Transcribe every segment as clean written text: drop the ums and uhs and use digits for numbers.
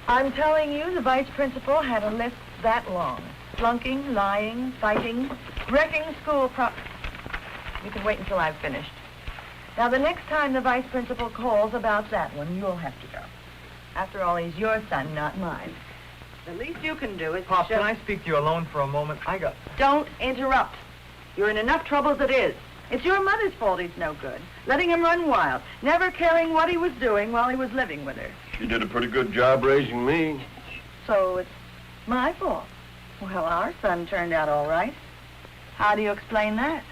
I'm telling you, the vice principal had a list that long. Flunking, lying, fighting, wrecking school You can wait until I've finished. Now, the next time the vice principal calls about that one, you'll have to go. After all, he's your son, not mine. The least you can do is Pop, can I speak to you alone for a moment? Don't interrupt. You're in enough trouble as it is. It's your mother's fault he's no good. Letting him run wild, never caring what he was doing while he was living with her. She did a pretty good job raising me. So it's my fault. Well, our son turned out all right. How do you explain that?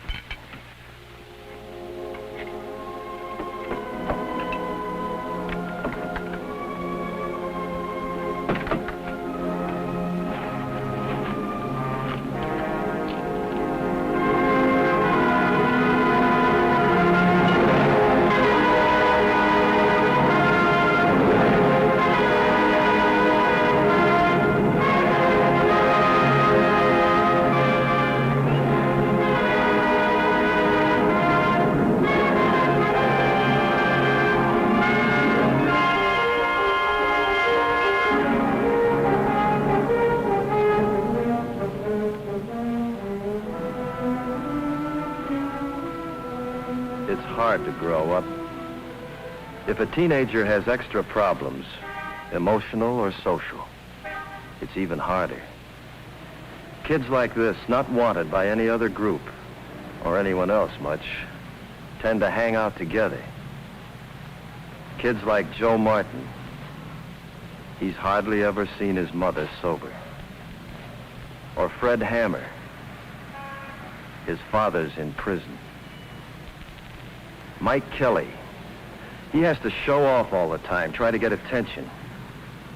Hard to grow up. If a teenager has extra problems, emotional or social, it's even harder. Kids like this, not wanted by any other group or anyone else much, tend to hang out together. Kids like Joe Martin, he's hardly ever seen his mother sober. Or Fred Hammer, his father's in prison. Mike Kelly, he has to show off all the time, try to get attention.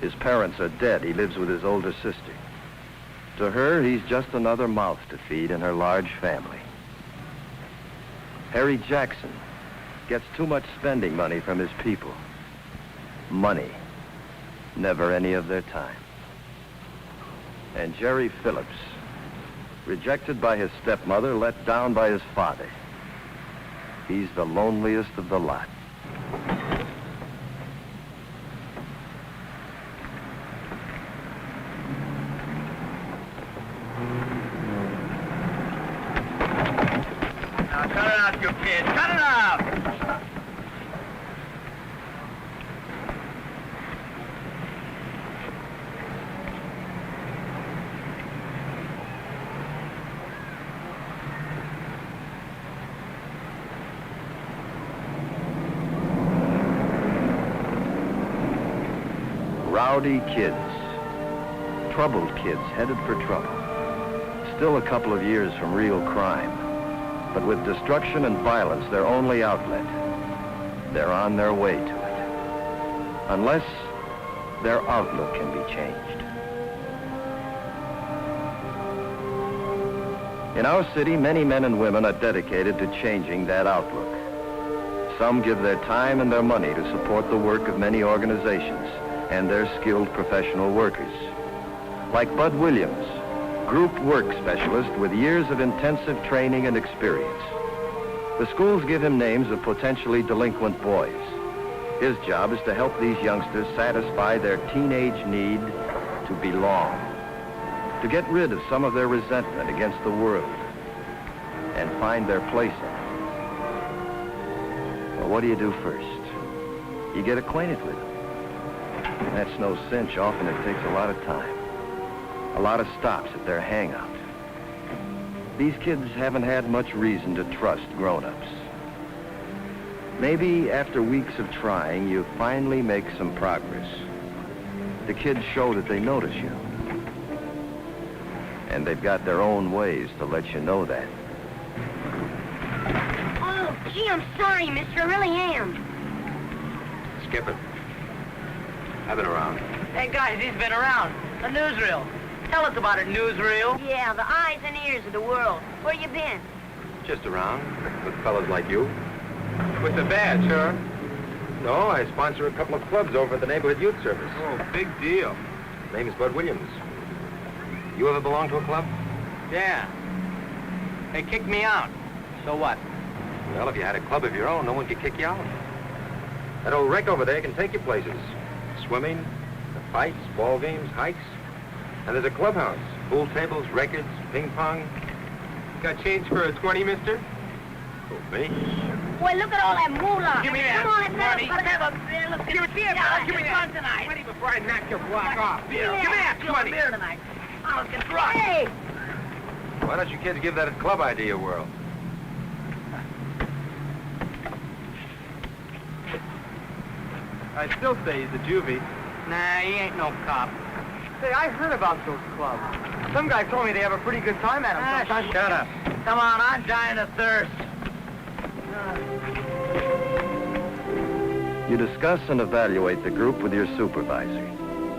His parents are dead. He lives with his older sister. To her, he's just another mouth to feed in her large family. Harry Jackson gets too much spending money from his people. Money, never any of their time. And Jerry Phillips, rejected by his stepmother, let down by his father. He's the loneliest of the lot. Now, cut it out, you kid. Cut it out! Rowdy kids, troubled kids headed for trouble. Still a couple of years from real crime, but with destruction and violence their only outlet, they're on their way to it. Unless their outlook can be changed. In our city, many men and women are dedicated to changing that outlook. Some give their time and their money to support the work of many organizations and their skilled professional workers. Like Bud Williams, group work specialist with years of intensive training and experience. The schools give him names of potentially delinquent boys. His job is to help these youngsters satisfy their teenage need to belong, to get rid of some of their resentment against the world and find their place in it. Well, what do you do first? You get acquainted with them. That's no cinch. Often it takes a lot of time. A lot of stops at their hangout. These kids haven't had much reason to trust grown-ups. Maybe after weeks of trying, you finally make some progress. The kids show that they notice you. And they've got their own ways to let you know that. Oh, gee, I'm sorry, mister. I really am. Skip it. I've been around. Hey, guys, he's been around. A newsreel. Tell us about it, newsreel. Yeah, the eyes and ears of the world. Where you been? Just around, with fellas like you. With the badge, huh? No, I sponsor a couple of clubs over at the Neighborhood Youth Service. Oh, big deal. Name's Bud Williams. You ever belong to a club? Yeah. They kicked me out. So what? Well, if you had a club of your own, no one could kick you out. That old wreck over there can take you places. Swimming, fights, ball games, hikes. And there's a clubhouse. Pool tables, records, ping pong. Got change for a 20, mister? Who, me? Boy, look at all that moolah. Give me Come that. on, let's Money. have a beer. Let's Give me beer, yeah, give me fun that. tonight. 20 before I knock your block off. Beer. Yeah. Give me that. Feel the 20. beer tonight. Oh, let's get drunk. Hey! Why don't you kids give that club idea a whirl? I still say he's a juvie. Nah, he ain't no cop. Say, I heard about those clubs. Some guy told me they have a pretty good time at them sometimes. Shut up. Come on, I'm dying of thirst. You discuss and evaluate the group with your supervisor.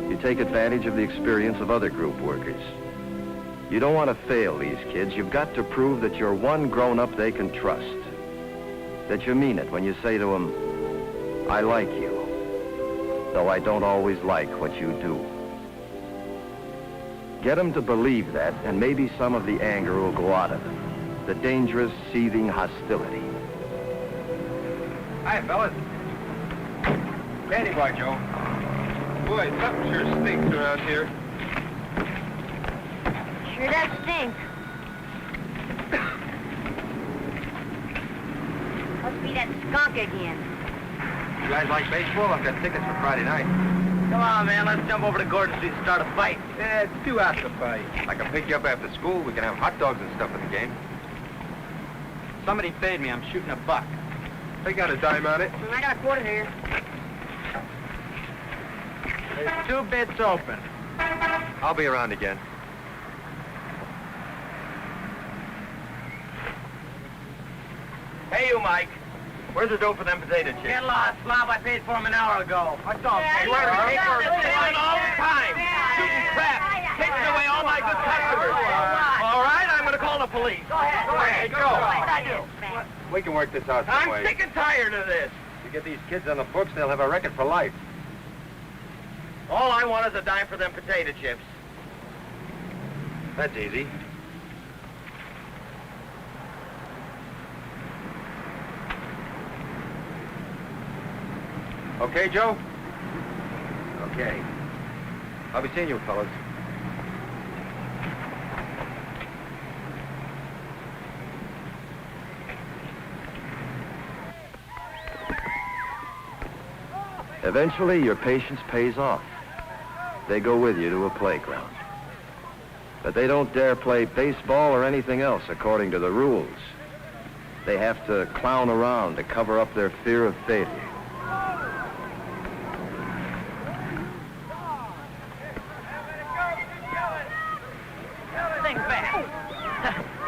You take advantage of the experience of other group workers. You don't want to fail these kids. You've got to prove that you're one grown-up they can trust. That you mean it when you say to them, I like you, though I don't always like what you do. Get them to believe that, and maybe some of the anger will go out of them. The dangerous, seething hostility. Hi, fellas. Candy bar, Joe. Boy, something sure stinks around here. Sure does stink. Must be that skunk again. You guys like baseball? I've got tickets for Friday night. Come on, man, let's jump over to Gordon Street and start a fight. Yeah, it's too hot to fight. I can pick you up after school. We can have hot dogs and stuff at the game. Somebody paid me. I'm shooting a buck. I got a dime on it. I got a quarter here. There's 2 bids open. I'll be around again. Hey, you, Mike. Where's the dough for them potato chips? Get lost, slob. I paid for him an hour ago. What's all Yeah, You are yeah, to take yeah, for yeah, all the time. Shooting crap. Taking away all my good customers. All right, I'm going to call the police. Go ahead. Go ahead, go. What'd I do? We can work this out some I'm way. sick and tired of this. You get these kids on the books, they'll have a record for life. All I want is a dime for them potato chips. That's easy. Okay, Joe? Okay. I'll be seeing you, fellas. Eventually, your patience pays off. They go with you to a playground. But they don't dare play baseball or anything else according to the rules. They have to clown around to cover up their fear of failure. Think back.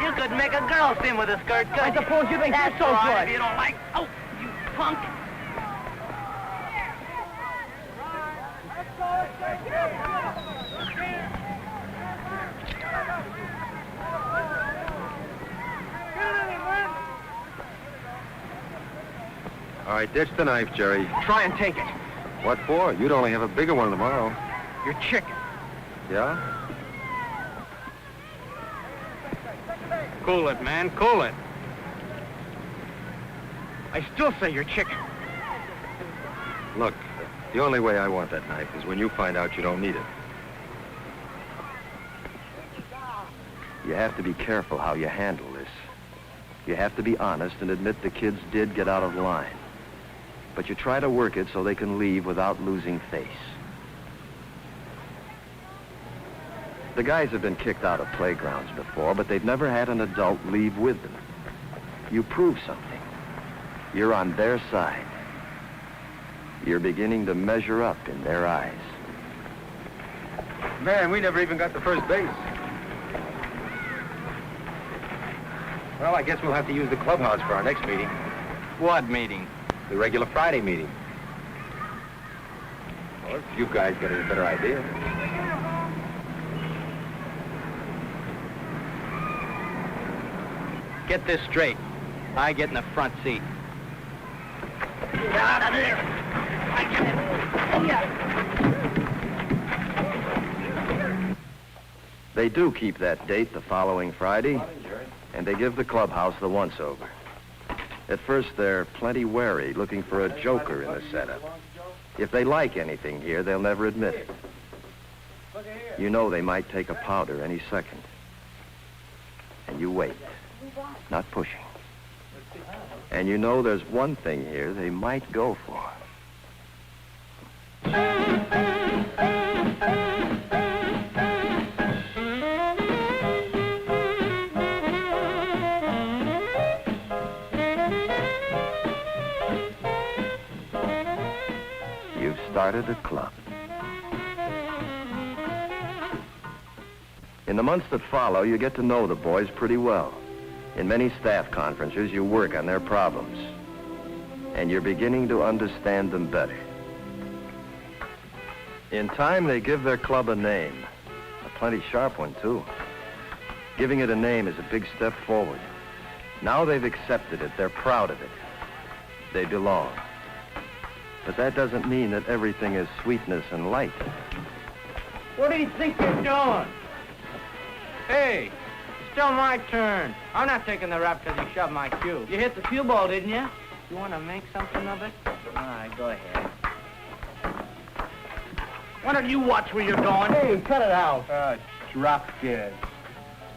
You could make a girl swim with a skirt, couldn't I suppose you think That's you're so all right good. if you don't like... Oh, you punk. All right, ditch the knife, Jerry. Try and take it. What for? You'd only have a bigger one tomorrow. You're chicken. Yeah? Cool it, man, cool it. I still say you're chicken. Look, the only way I want that knife is when you find out you don't need it. You have to be careful how you handle this. You have to be honest and admit the kids did get out of line. But you try to work it so they can leave without losing face. The guys have been kicked out of playgrounds before, but they've never had an adult leave with them. You prove something. You're on their side. You're beginning to measure up in their eyes. Man, we never even got to first base. Well, I guess we'll have to use the clubhouse for our next meeting. What meeting? The regular Friday meeting. Well, if you guys got any better idea. Get this straight. I get in the front seat. Get out of there! I get it. Yeah. They do keep that date the following Friday, and they give the clubhouse the once-over. At first, they're plenty wary, looking for a joker in the setup. If they like anything here, they'll never admit it. You know they might take a powder any second. And you wait, not pushing. And you know there's one thing here they might go for. You've started a club. In the months that follow, you get to know the boys pretty well. In many staff conferences, you work on their problems. And you're beginning to understand them better. In time, they give their club a name. A plenty sharp one, too. Giving it a name is a big step forward. Now they've accepted it. They're proud of it. They belong. But that doesn't mean that everything is sweetness and light. What do you think you're doing? Hey, it's still my turn. I'm not taking the rap because you shoved my cue. You hit the cue ball, didn't you? You want to make something of it? All right, go ahead. Why don't you watch where you're going? Hey, cut it out. Drop dead.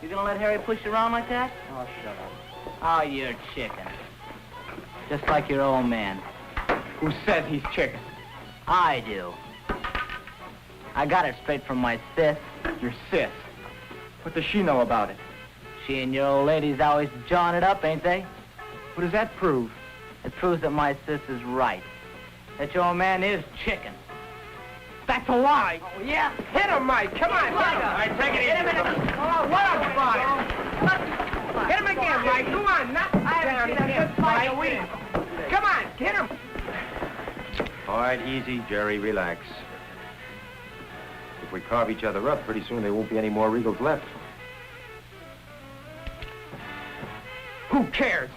You gonna let Harry push you around like that? Oh, shut up. Oh, you're chicken. Just like your old man. Who says he's chicken? I do. I got it straight from my sis. Your sis? What does she know about it? She and your old lady's always jawing it up, ain't they? What does that prove? It proves that my sis is right. That your old man is chicken. That's a lie. Oh, yeah? Hit him, Mike. Come on, hit him. All right, take it easy. Hit him. Oh, what a fight. Hit him again, Mike. Come on, knock him down. He's a good fight. Come on, hit him. All right, easy, Jerry, relax. If we carve each other up, pretty soon there won't be any more Regals left. Who cares?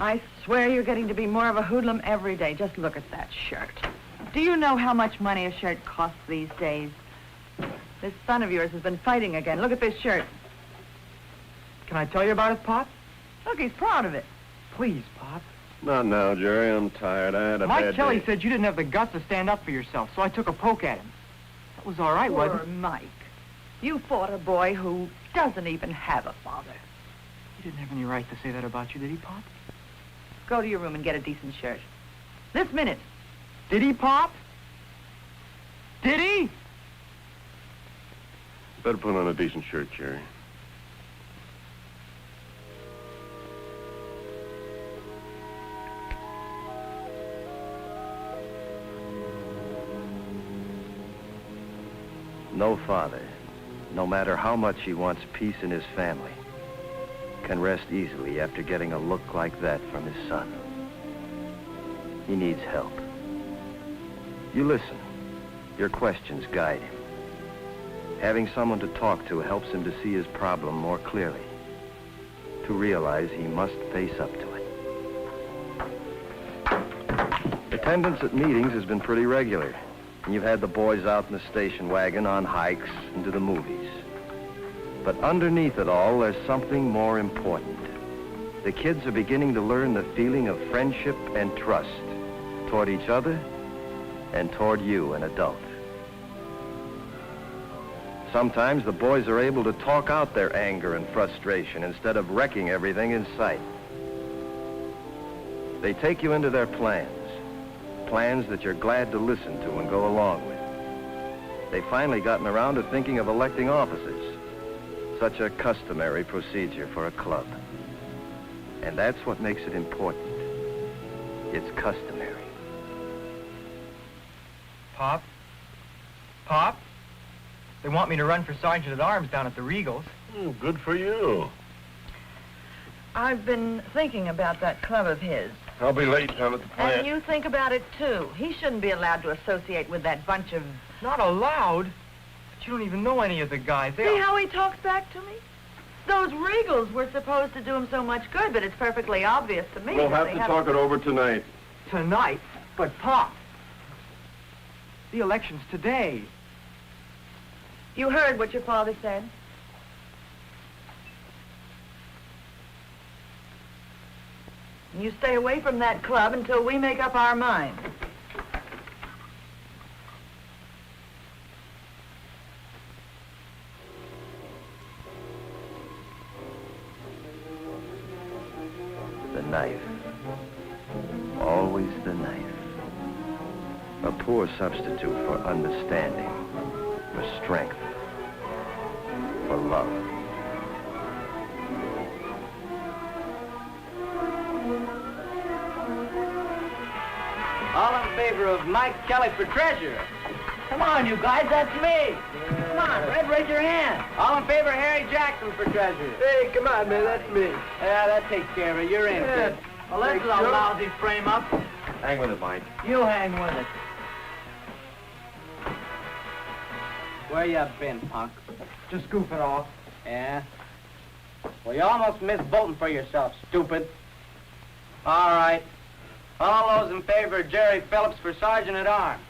I swear you're getting to be more of a hoodlum every day. Just look at that shirt. Do you know how much money a shirt costs these days? This son of yours has been fighting again. Look at this shirt. Can I tell you about it, Pop? Look, he's proud of it. Please, Pop. Not now, Jerry. I'm tired. I had a Mike bad Kelly day. said you didn't have the guts to stand up for yourself, so I took a poke at him. That was all right, wasn't Poor it? Mike. You fought a boy who doesn't even have a father. He didn't have any right to say that about you, did he, Pop? Go to your room and get a decent shirt. This minute. Did he, Pop? Did he? Better put on a decent shirt, Jerry. No father, no matter how much he wants peace in his family, can rest easily after getting a look like that from his son. He needs help. You listen. Your questions guide him. Having someone to talk to helps him to see his problem more clearly, to realize he must face up to it. Attendance at meetings has been pretty regular, and you've had the boys out in the station wagon on hikes and to the movies. But underneath it all, there's something more important. The kids are beginning to learn the feeling of friendship and trust toward each other and toward you, an adult. Sometimes the boys are able to talk out their anger and frustration instead of wrecking everything in sight. They take you into their plans that you're glad to listen to and go along with. They've finally gotten around to thinking of electing officers, such a customary procedure for a club. And that's what makes it important. It's customary. Pop? Pop? They want me to run for Sergeant at Arms down at the Regals. Good for you. I've been thinking about that club of his. I'll be late down at the And you think about it, too. He shouldn't be allowed to associate with that bunch of... Not allowed? But you don't even know any of the guys. See how he talks back to me? Those Regals were supposed to do him so much good, but it's perfectly obvious to me We'll that have they to haven't- talk it over tonight. Tonight? But, Pop, the election's today. You heard what your father said? And you stay away from that club until we make up our minds. The knife. Always the knife. A poor substitute for understanding, for strength, for love. All in favor of Mike Kelly for treasurer. Come on, you guys, that's me. Come on, Red, raise your hand. All in favor of Harry Jackson for treasurer. Hey, come on, man, that's me. Yeah, that takes care of it. You're in, Yeah. kid. Well, this is a Thanks, Joe. lousy frame-up. Hang with it, Mike. You hang with it. Where you been, punk? Just goofing off. Yeah? Well, you almost missed voting for yourself, stupid. All right. All those in favor of Jerry Phillips for sergeant at arms.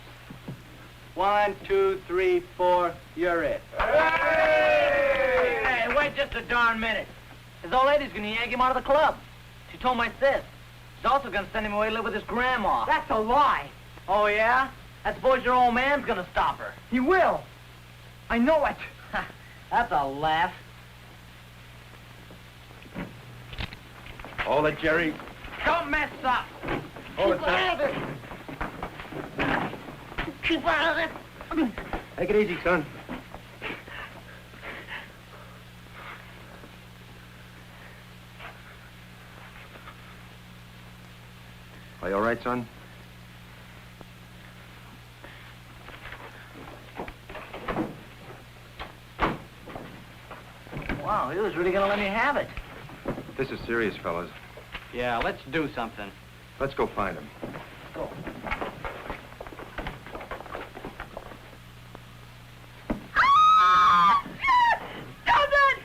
1, 2, 3, 4. You're it. Hey, wait just a darn minute. His old lady's gonna yank him out of the club. She told my sis. She's also gonna send him away to live with his grandma. That's a lie. Oh, yeah? I suppose your old man's gonna stop her. He will. I know it. That's a laugh. Hold it, Jerry. Don't mess up. Hold it, son. Keep out of it. Take it easy, son. Are you all right, son? Wow, he was really gonna let me have it. This is serious, fellas. Yeah, let's do something. Let's go find him. Go. Stop it!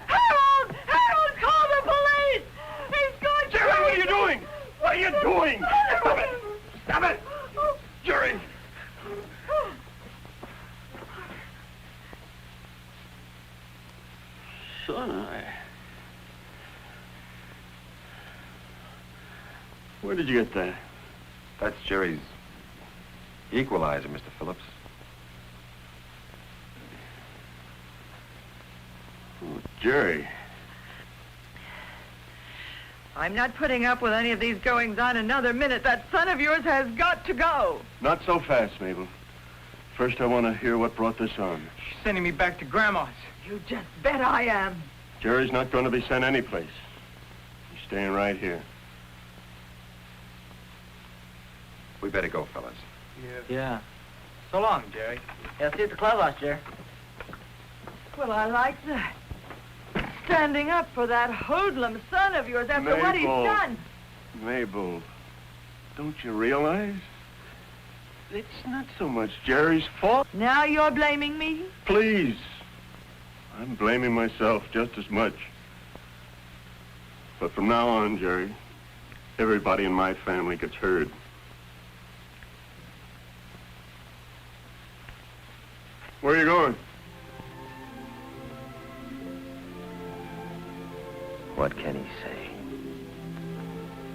Harold! Harold, call the police! He's going to... Jerry, what are you doing? What are you doing? Stop it! Stop it! Jerry! Son, Where did you get that? That's Jerry's equalizer, Mr. Phillips. Oh, Jerry. I'm not putting up with any of these goings-on another minute. That son of yours has got to go. Not so fast, Mabel. First, I want to hear what brought this on. She's sending me back to Grandma's. You just bet I am. Jerry's not going to be sent anyplace. He's staying right here. We better go, fellas. Yeah. So long, Jerry. Yeah, see you at the clubhouse, Jerry. Well, I like that. Standing up for that hoodlum son of yours after what he's Mabel. done. Mabel, don't you realize? It's not so much Jerry's fault. Now you're blaming me? Please. I'm blaming myself just as much. But from now on, Jerry, everybody in my family gets heard. Where are you going? What can he say?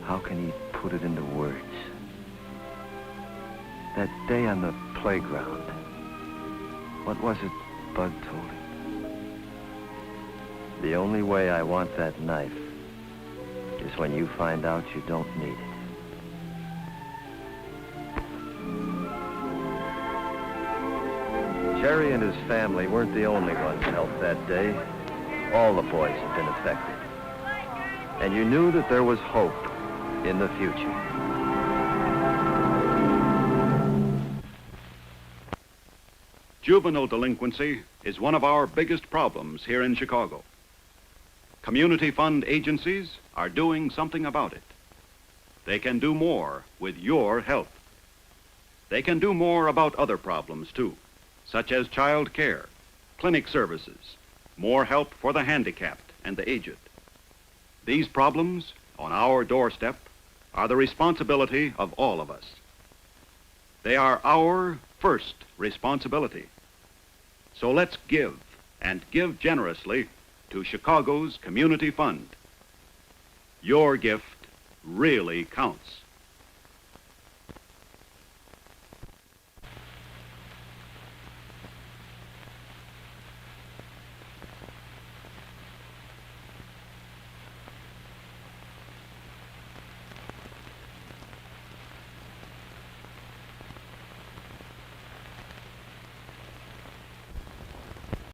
How can he put it into words? That day on the playground, what was it Bud told him? The only way I want that knife is when you find out you don't need it. Jerry and his family weren't the only ones helped that day. All the boys had been affected. And you knew that there was hope in the future. Juvenile delinquency is one of our biggest problems here in Chicago. Community fund agencies are doing something about it. They can do more with your help. They can do more about other problems, too, such as child care, clinic services, more help for the handicapped and the aged. These problems, on our doorstep, are the responsibility of all of us. They are our first responsibility. So let's give, and give generously, to Chicago's Community Fund. Your gift really counts.